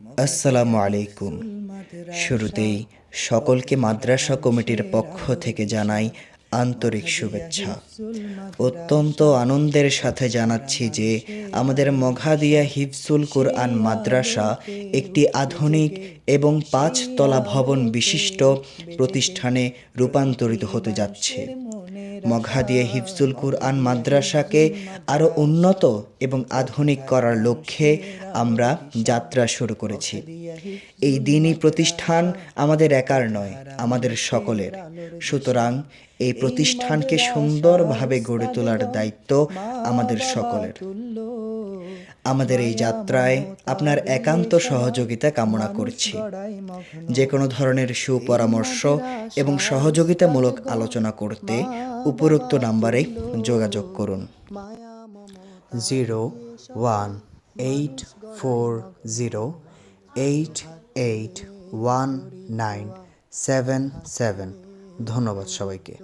আসসালামু আলাইকুম। শুরুতেই সকলকে মাদ্রাসা কমিটির পক্ষ থেকে জানাই আন্তরিক শুভেচ্ছা। অত্যন্ত আনন্দের সাথে জানাচ্ছি যে আমাদের মঘাদিয়া হিফজুল কুরআন মাদ্রাসা একটি আধুনিক এবং ৫ তলা ভবন বিশিষ্ট প্রতিষ্ঠানে রূপান্তরিত হতে যাচ্ছে। মঘাদিয়া হিফজুল কুরআন মাদ্রাসাকে আরও উন্নত এবং আধুনিক করার লক্ষ্যে আমরা যাত্রা শুরু করেছি। এই দ্বীনি প্রতিষ্ঠান আমাদের একার নয়, আমাদের সকলের। সুতরাং এই প্রতিষ্ঠানকে সুন্দরভাবে গড়ে তোলার দায়িত্ব আমাদের সকলের। আমাদের এই যাত্রায় আপনার একান্ত সহযোগিতা কামনা করছি। যে কোনো ধরনের সুপরামর্শ এবং সহযোগিতামূলক আলোচনা করতে উপরোক্ত নাম্বারে যোগাযোগ করুন। 0184088197 ধন্যবাদ সবাইকে।